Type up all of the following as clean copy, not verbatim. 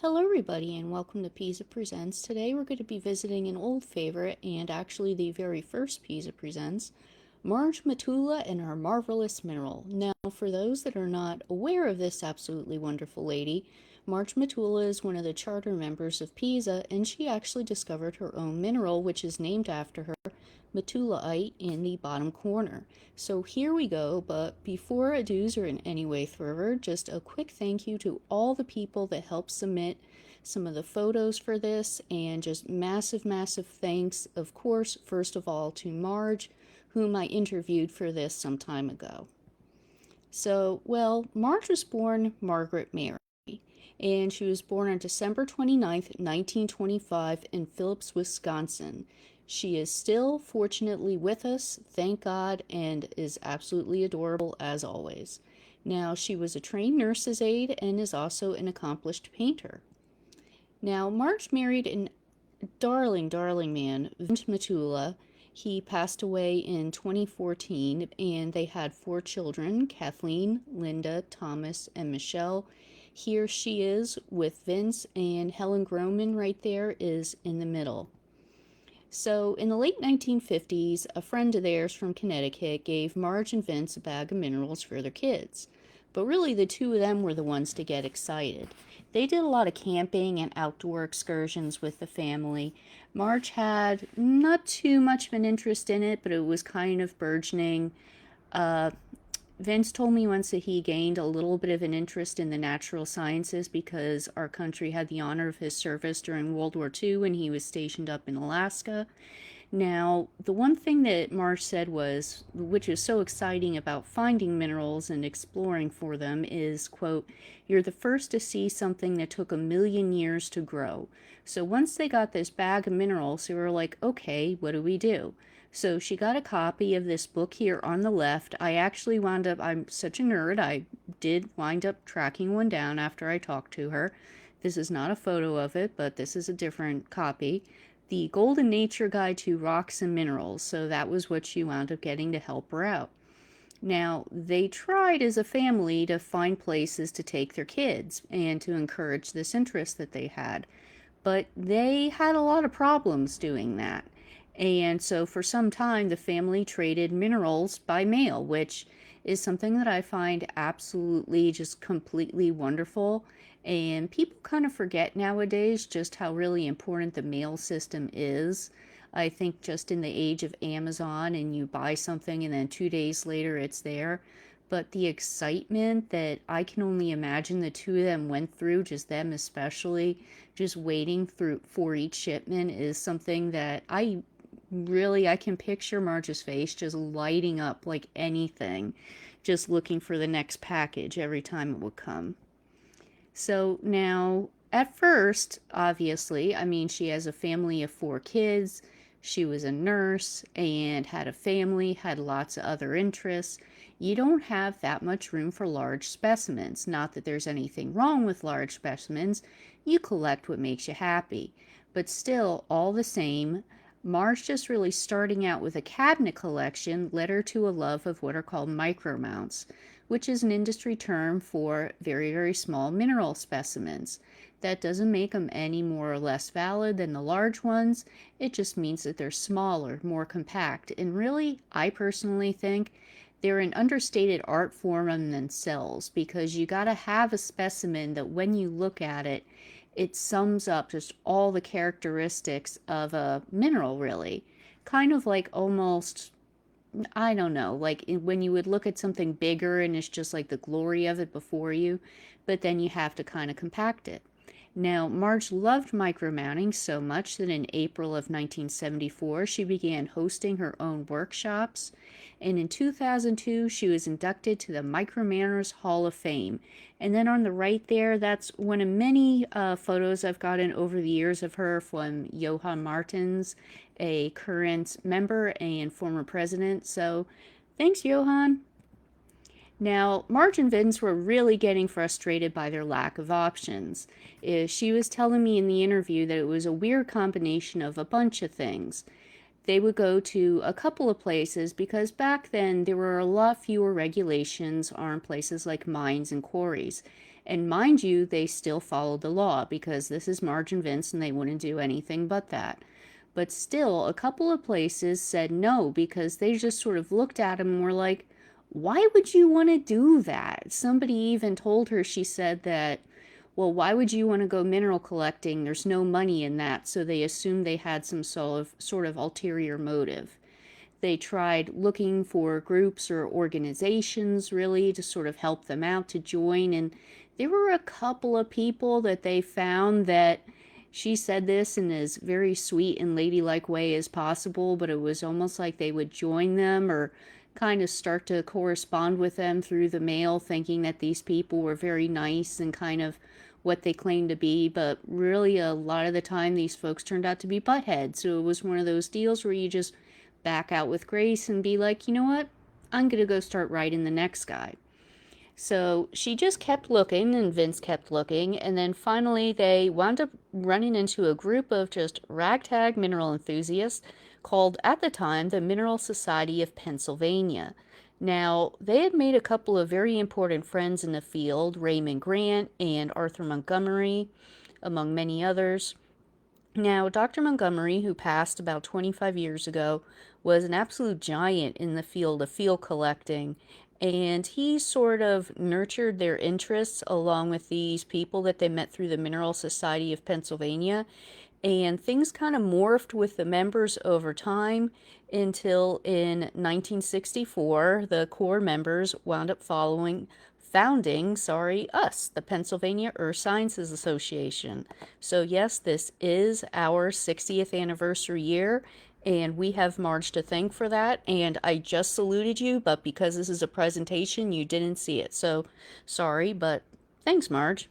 Hello everybody and welcome to PESA Presents. Today we're going to be visiting an old favorite and actually the very first PESA Presents, Marge Matula and her marvelous mineral. Now for those that are not aware of this absolutely wonderful lady, Marge Matula is one of the charter members of PESA and she actually discovered her own mineral which is named after her, Matulaite, in the bottom corner. So here we go, but before ados are in any way further, just a quick thank you to all the people that helped submit some of the photos for this, and just massive thanks, of course, first of all to Marge, whom I interviewed for this some time ago. So, well, Marge was born Margaret Mary, and she was born on December 29th, 1925 in Phillips, Wisconsin. She is still, fortunately, with us, thank God, and is absolutely adorable as always. Now, she was a trained nurse's aide and is also an accomplished painter. Now, Marge married a darling man, Vince Matula. He passed away in 2014, and they had 4 children, Kathleen, Linda, Thomas, and Michelle. Here she is with Vince, and Helen Groman right there is in the middle. So, in the late 1950s, a friend of theirs from Connecticut gave Marge and Vince a bag of minerals for their kids. But really, the two of them were the ones to get excited. They did a lot of camping and outdoor excursions with the family. Marge had not too much of an interest in it, but it was kind of burgeoning. Vince told me once that he gained a little bit of an interest in the natural sciences because our country had the honor of his service during World War II when he was stationed up in Alaska. Now, the one thing that Marge said was, which is so exciting about finding minerals and exploring for them, is, quote, "You're the first to see something that took 1,000,000 years to grow." So once they got this bag of minerals, they were like, okay, what do we do? So she got a copy of this book here on the left. I actually wound up, I'm such a nerd, I did wind up tracking one down after I talked to her. This is not a photo of it, but this is a different copy. The Golden Nature Guide to Rocks and Minerals. So that was what she wound up getting to help her out. Now, they tried as a family to find places to take their kids and to encourage this interest that they had. But they had a lot of problems doing that. And so for some time, the family traded minerals by mail, which is something that I find absolutely just completely wonderful. And people kind of forget nowadays just how really important the mail system is. I think just in the age of Amazon and you buy something and then 2 days later it's there. But the excitement that I can only imagine the two of them went through, just them especially, just waiting through for each shipment is something that I can picture Marge's face just lighting up like anything, just looking for the next package every time it would come. So now, at first, obviously, I mean, she has a family of 4 kids. She was a nurse and had a family, had lots of other interests. You don't have that much room for large specimens. Not that there's anything wrong with large specimens. You collect what makes you happy. But still, all the same, Marge just really starting out with a cabinet collection led her to a love of what are called micromounts, which is an industry term for very small mineral specimens. That doesn't make them any more or less valid than the large ones. It just means that they're smaller, more compact. And really, I personally think they're an understated art form in themselves because you got to have a specimen that when you look at it, it sums up just all the characteristics of a mineral, really. Kind of like almost, I don't know, like when you would look at something bigger and it's just like the glory of it before you, but then you have to kind of compact it. Now, Marge loved micromounting so much that in April of 1974, she began hosting her own workshops. And in 2002, she was inducted to the Micromounters Hall of Fame. And then on the right there, that's one of many photos I've gotten over the years of her from Johann Martens, a current member and former president. So thanks, Johann. Now, Marge and Vince were really getting frustrated by their lack of options. She was telling me in the interview that it was a weird combination of a bunch of things. They would go to a couple of places because back then there were a lot fewer regulations on places like mines and quarries. And mind you, they still followed the law because this is Marge and Vince and they wouldn't do anything but that. But still, a couple of places said no because they just sort of looked at him and were like, why would you want to do that? Somebody even told her, she said that, well, why would you want to go mineral collecting? There's no money in that. So they assumed they had some sort of ulterior motive. They tried looking for groups or organizations really to sort of help them out to join. And there were a couple of people that they found that she said this in as very sweet and ladylike way as possible, but it was almost like they would join them or kind of start to correspond with them through the mail, thinking that these people were very nice and kind of what they claimed to be. But really, a lot of the time, these folks turned out to be buttheads. So it was one of those deals where you just back out with grace and be like, you know what? I'm going to go start writing the next guy. So she just kept looking and Vince kept looking. And then finally they wound up running into a group of just ragtag mineral enthusiasts called at the time the Mineral Society of Pennsylvania. Now, they had made a couple of very important friends in the field, Raymond Grant and Arthur Montgomery, among many others. Now, Dr. Montgomery, who passed about 25 years ago, was an absolute giant in the field of field collecting, and he sort of nurtured their interests along with these people that they met through the Mineral Society of Pennsylvania. And things kind of morphed with the members over time until in 1964, the core members wound up founding us, the Pennsylvania Earth Sciences Association. So yes, this is our 60th anniversary year, and we have Marge to thank for that. And I just saluted you, but because this is a presentation, you didn't see it. So sorry, but thanks, Marge.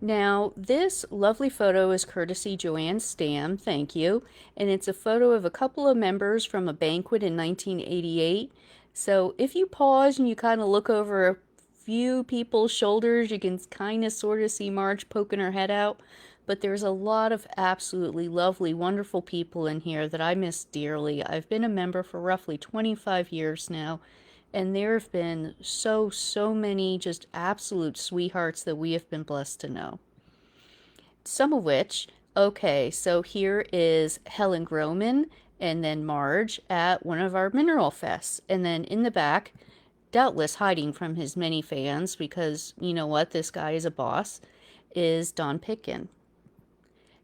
Now, this lovely photo is courtesy Joanne Stam, thank you, and it's a photo of a couple of members from a banquet in 1988. So if you pause and you kind of look over a few people's shoulders, you can kind of sort of see Marge poking her head out, but there's a lot of absolutely lovely, wonderful people in here that I miss dearly. I've been a member for roughly 25 years now, and there have been so many just absolute sweethearts that we have been blessed to know. Some of which, okay, so here is Helen Groman and then Marge at one of our mineral fests. And then in the back, doubtless hiding from his many fans, because you know what, this guy is a boss, is Don Pitkin.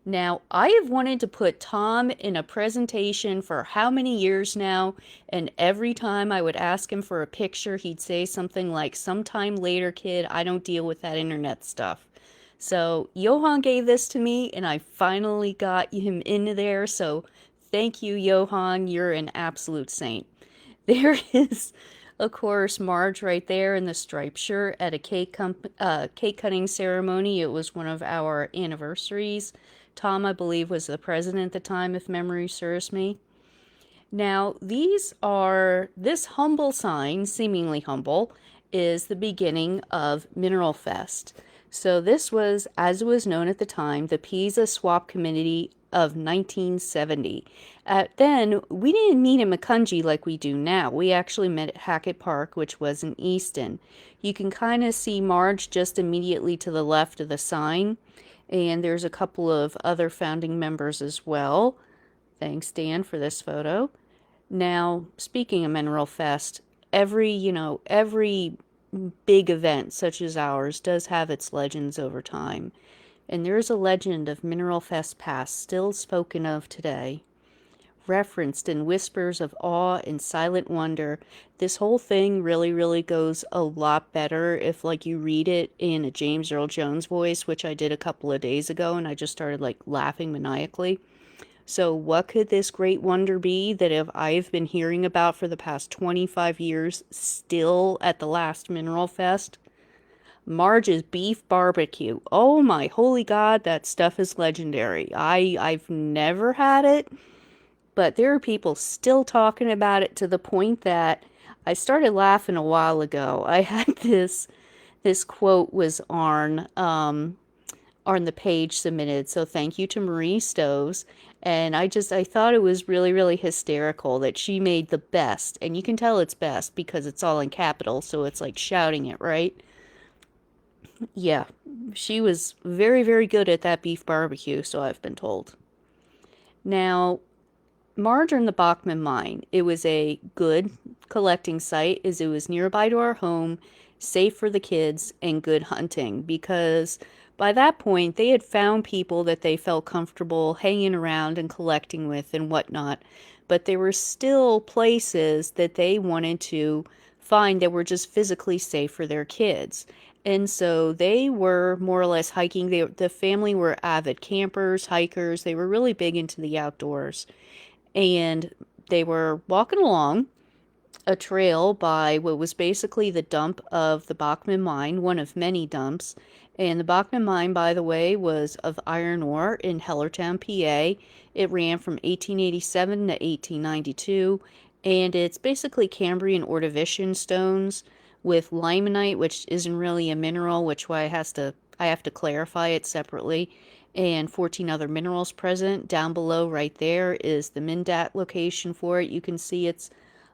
Now, I have wanted to put Tom in a presentation for how many years now, and every time I would ask him for a picture, he'd say something like, sometime later, kid, I don't deal with that internet stuff. So, Johan gave this to me, and I finally got him into there, so thank you, Johan, you're an absolute saint. There is, of course, Marge right there in the striped shirt at a cake cutting ceremony. It was one of our anniversaries. Tom, I believe, was the president at the time, if memory serves me. Now, this humble sign, seemingly humble, is the beginning of Mineral Fest. So this was, as it was known at the time, the PESA Swap Committee of 1970. Then, we didn't meet in Macungie like we do now. We actually met at Hackett Park, which was in Easton. You can kind of see Marge just immediately to the left of the sign. And there's a couple of other founding members as well. Thanks, Dan, for this photo. Now, speaking of Mineral Fest, every big event such as ours does have its legends over time. And there's a legend of Mineral Fest past still spoken of today, referenced in whispers of awe and silent wonder. This whole thing really goes a lot better if you read it in a James Earl Jones voice, which I did a couple of days ago, and I just started laughing maniacally. So what could this great wonder be that I've been hearing about for the past 25 years still at the last Mineral Fest? Marge's beef barbecue. Oh my holy God, that stuff is legendary. I've never had it, but there are people still talking about it to the point that I started laughing a while ago. I had this quote was on the page submitted, so thank you to Marie Stoves. And I thought it was really hysterical that she made the best, and you can tell it's best because it's all in capital, so it's like shouting it, right? Yeah, she was very, very good at that beef barbecue, so I've been told. Now, Marge earned the Bachman mine. It was a good collecting site as it was nearby to our home, safe for the kids, and good hunting because by that point they had found people that they felt comfortable hanging around and collecting with and whatnot. But there were still places that they wanted to find that were just physically safe for their kids. And so they were more or less hiking. The family were avid campers, hikers. They were really big into the outdoors. And they were walking along a trail by what was basically the dump of the Bachman mine, one of many dumps. And the Bachman mine, by the way, was of iron ore in Hellertown, PA. It ran from 1887 to 1892, and it's basically Cambrian Ordovician stones with limonite, which isn't really a mineral, which why I have to clarify it separately, and 14 other minerals present. Down below right there is the Mindat location for it. You can see it's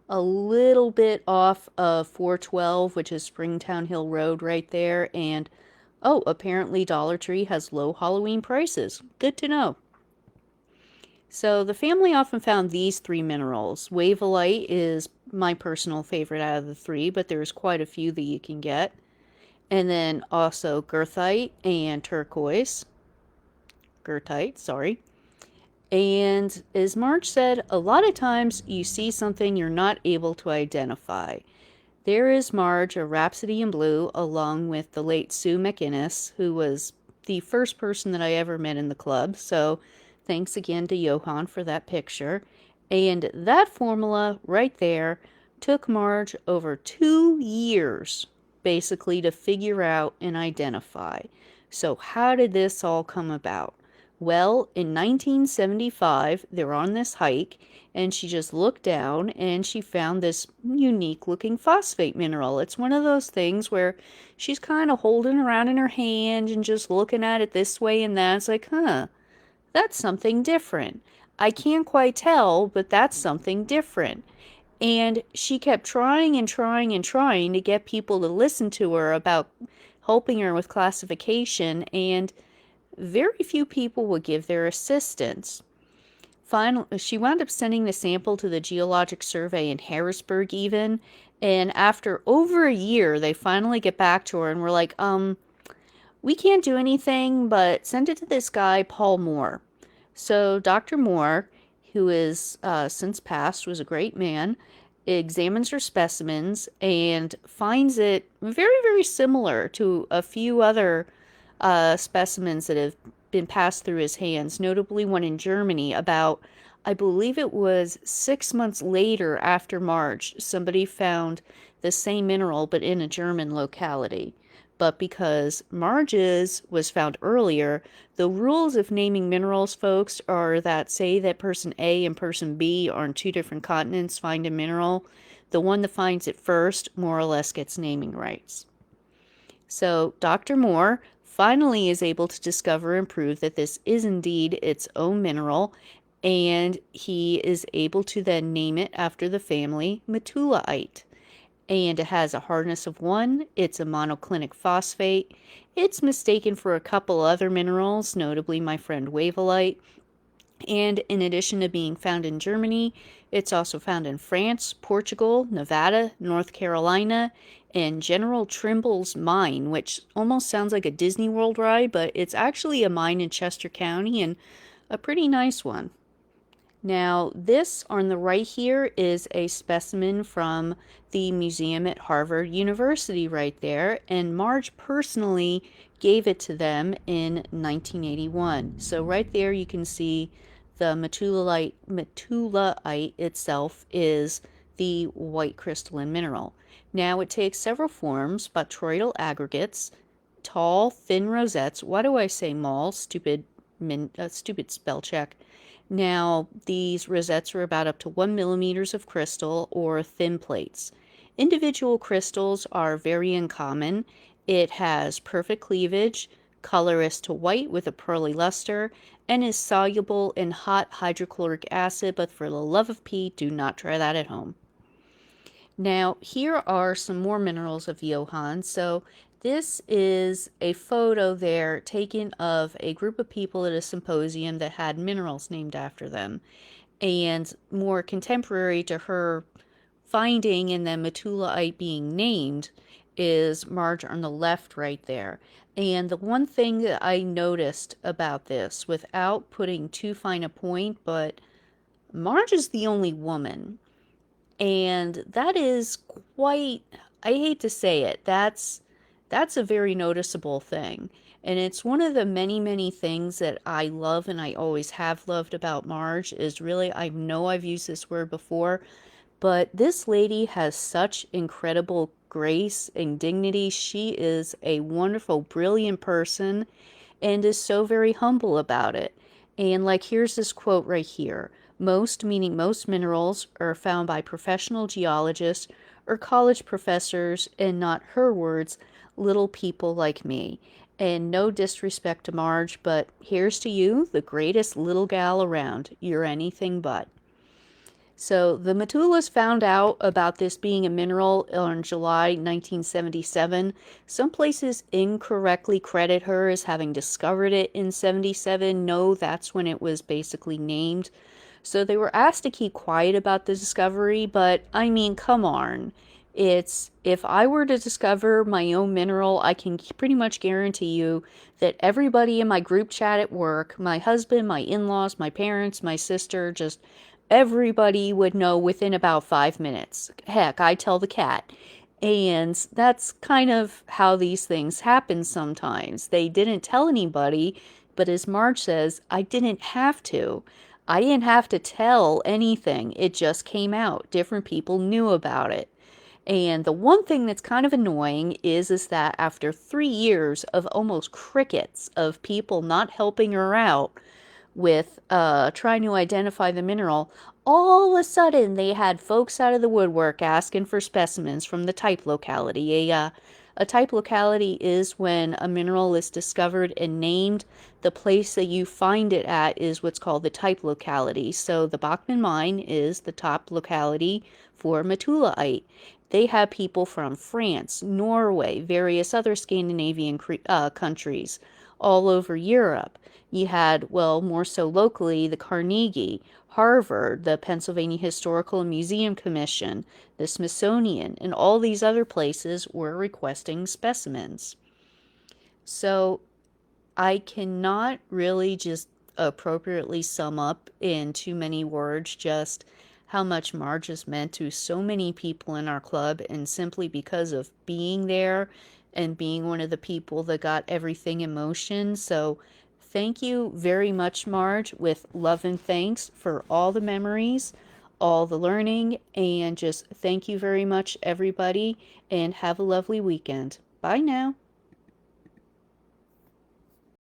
a little bit off of 412, which is Springtown Hill Road right there. And oh, apparently Dollar Tree has low Halloween prices. Good to know. So the family often found these three minerals. Wavelite is my personal favorite out of the three, but there's quite a few that you can get. And then also goethite and turquoise. Goethite, sorry. And as Marge said, a lot of times you see something you're not able to identify. There is Marge, a Rhapsody in Blue, along with the late Sue McInnes, who was the first person that I ever met in the club. So thanks again to Johan for that picture. And that formula right there took Marge over 2 years basically to figure out and identify. So how did this all come about? Well, in 1975, they're on this hike, and she just looked down and she found this unique looking phosphate mineral. It's one of those things where she's kind of holding around in her hand and just looking at it this way and that. It's like, that's something different. I can't quite tell, but that's something different. And she kept trying and trying and trying to get people to listen to her about helping her with classification, and very few people would give their assistance. Finally, she wound up sending the sample to the Geologic Survey in Harrisburg even, and after over a year, they finally get back to her and were like, we can't do anything, but send it to this guy, Paul Moore. So Dr. Moore, who is since passed, was a great man, examines her specimens and finds it very, very similar to a few other specimens that have been passed through his hands, notably one in Germany about, I believe it was 6 months later after Marge, somebody found the same mineral but in a German locality. But because Marge's was found earlier, the rules of naming minerals, folks, are that say that person A and person B are on two different continents find a mineral, the one that finds it first more or less gets naming rights. So Dr. Moore finally is able to discover and prove that this is indeed its own mineral, and he is able to then name it after the family Matulaite. And it has a hardness of 1. It's a monoclinic phosphate. It's mistaken for a couple other minerals, notably my friend Wavelite. And in addition to being found in Germany, it's also found in France, Portugal, Nevada, North Carolina, and General Trimble's mine, which almost sounds like a Disney World ride, but it's actually a mine in Chester County and a pretty nice one. Now, this on the right here is a specimen from the museum at Harvard University right there, and Marge personally gave it to them in 1981. So right there you can see the Matulaite itself is the white crystalline mineral. Now it takes several forms: botryoidal aggregates, tall, thin rosettes. Why do I say mall? Stupid spell check. Now, these rosettes are about up to 1 millimeters of crystal or thin plates. Individual crystals are very uncommon. It has perfect cleavage, colorless to white with a pearly luster, and is soluble in hot hydrochloric acid, but for the love of Pete, do not try that at home. Now, here are some more minerals of Johann. So This is a photo there taken of a group of people at a symposium that had minerals named after them. And more contemporary to her finding and then Matulaite being named is Marge on the left right there. And the one thing that I noticed about this, without putting too fine a point, but Marge is the only woman. And that is quite, I hate to say it, that's a very noticeable thing. And it's one of the many, many things that I love and I always have loved about Marge is really, I know I've used this word before, but this lady has such incredible grace and dignity. She is a wonderful, brilliant person and is so very humble about it. And like, here's this quote right here. Most, meaning most minerals, are found by professional geologists or college professors, and not her words, little people like me. And no disrespect to Marge, but here's to you, the greatest little gal around. You're anything but. So the Matulas found out about this being a mineral on July 1977. Some places incorrectly credit her as having discovered it in 77. No, that's when it was basically named. So they were asked to keep quiet about the discovery, but I mean, come on. It's, if I were to discover my own mineral, I can pretty much guarantee you that everybody in my group chat at work, my husband, my in-laws, my parents, my sister, just everybody would know within about 5 minutes. Heck, I tell the cat. And that's kind of how these things happen sometimes. They didn't tell anybody, but as Marge says, I didn't have to. I didn't have to tell anything. It just came out. Different people knew about it. And the one thing that's kind of annoying is that after 3 years of almost crickets of people not helping her out, with trying to identify the mineral, all of a sudden they had folks out of the woodwork asking for specimens from the type locality. A type locality is when a mineral is discovered and named. The place that you find it at is what's called the type locality. So the Bachman Mine is the top locality for Matulaite. They have people from France, Norway, various other Scandinavian countries, all over Europe. You had, well, more so locally, the Carnegie, Harvard, the Pennsylvania Historical and Museum Commission, the Smithsonian, and all these other places were requesting specimens. So I cannot really just appropriately sum up in too many words just how much Marge has meant to so many people in our club, and simply because of being there and being one of the people that got everything in motion. So thank you very much, Marge, with love and thanks for all the memories, all the learning, and just thank you very much, everybody, and have a lovely weekend. Bye now.